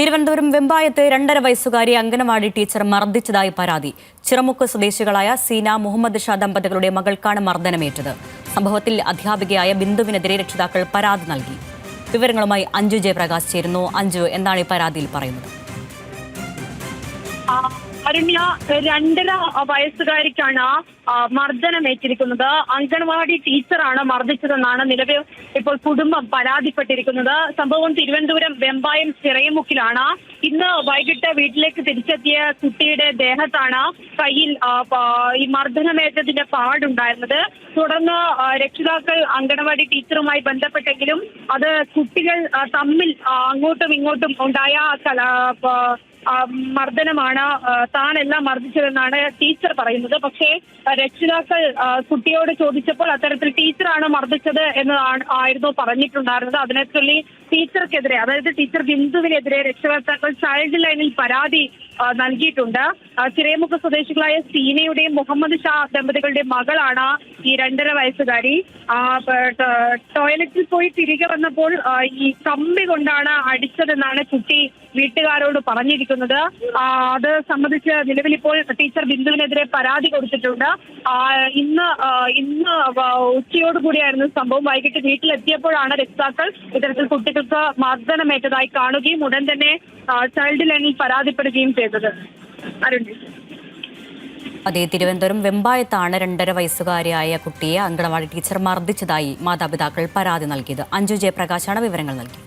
തിരുവനന്തപുരം വെമ്പായത്ത് 2.5 വയസ്സുകാരി അംഗനവാടി ടീച്ചർ മർദ്ദിച്ചതായി പരാതി. ചിറമുക്ക് സ്വദേശികളായ സീന മുഹമ്മദ് ഷാ ദമ്പതികളുടെ മകൾക്കാണ് മർദ്ദനമേറ്റത്. സംഭവത്തിൽ അധ്യാപികയായ ബിന്ദുവിനെതിരെ രക്ഷിതാക്കൾ പരാതി നൽകി. വിവരങ്ങളുമായി അഞ്ജു ജയപ്രകാശ് ചേരുന്നു. അഞ്ജു, എന്താണ് ഈ പരാതിയിൽ പറയുന്നത്? അരുണ്യ, 2.5 വയസ്സുകാരിക്കാണ് മർദ്ദനമേറ്റിരിക്കുന്നത്. അംഗൻവാടി ടീച്ചറാണ് മർദ്ദിച്ചതെന്നാണ് നിലവിൽ ഇപ്പോൾ കുടുംബം പരാതിപ്പെട്ടിരിക്കുന്നത്. സംഭവം തിരുവനന്തപുരം വെമ്പായം ചിറയമുക്കിലാണ്. ഇന്ന് വൈകിട്ട് വീട്ടിലേക്ക് തിരിച്ചെത്തിയ കുട്ടിയുടെ ദേഹത്താണ് കയ്യിൽ ഈ മർദ്ദനമേറ്റതിന്റെ പാടുണ്ടായിരുന്നത്. തുടർന്ന് രക്ഷിതാക്കൾ അംഗൻവാടി ടീച്ചറുമായി ബന്ധപ്പെട്ടെങ്കിലും അത് കുട്ടികൾ തമ്മിൽ അങ്ങോട്ടും ഇങ്ങോട്ടും ഉണ്ടായ മർദ്ദനമാണ്, താനെല്ലാം മർദ്ദിച്ചതെന്നാണ് ടീച്ചർ പറയുന്നത്. പക്ഷേ രക്ഷിതാക്കൾ കുട്ടിയോട് ചോദിച്ചപ്പോൾ അത്തരത്തിൽ ടീച്ചറാണ് മർദ്ദിച്ചത് ആയിരുന്നു പറഞ്ഞിട്ടുണ്ടായിരുന്നത്. അതിനെ ചൊല്ലി ടീച്ചർക്കെതിരെ, അതായത് ടീച്ചർ ബിന്ദുവിനെതിരെ രക്ഷകർത്താക്കൾ ചൈൽഡ് ലൈനിൽ പരാതി നൽകിയിട്ടുണ്ട്. ചിറയമുക്ക് സ്വദേശികളായ സീനയുടെയും മുഹമ്മദ് ഷാ ദമ്പതികളുടെ മകളാണ് ഈ 2.5 വയസ്സുകാരി. ടോയ്ലറ്റിൽ പോയി തിരികെ വന്നപ്പോൾ ഈ കമ്പി കൊണ്ടാണ് അടിച്ചതെന്നാണ് കുട്ടി വീട്ടുകാരോട് പറഞ്ഞിരിക്കുന്നത്. അത് സംബന്ധിച്ച് നിലവിൽ ഇപ്പോൾ ടീച്ചർ ബിന്ദുവിനെതിരെ പരാതി കൊടുത്തിട്ടുണ്ട്. ഇന്ന് ഉച്ചയോടുകൂടിയായിരുന്നു സംഭവം. വൈകിട്ട് വീട്ടിലെത്തിയപ്പോഴാണ് രക്ഷിതാക്കൾ ഇത്തരത്തിൽ കുട്ടികൾക്ക് മർദ്ദനമേറ്റതായി കാണുകയും ഉടൻ തന്നെ ചൈൽഡ് ലൈനിൽ പരാതിപ്പെടുകയും ചെയ്തത്. അതെ, തിരുവനന്തപുരം വെമ്പായത്താണ് 2.5 വയസ്സുകാരിയായ കുട്ടിയെ അങ്കണവാടി ടീച്ചർ മർദ്ദിച്ചതായി മാതാപിതാക്കൾ പരാതി നൽകിയത്. അഞ്ജു ജയപ്രകാശാണ് വിവരങ്ങൾ നൽകിയത്.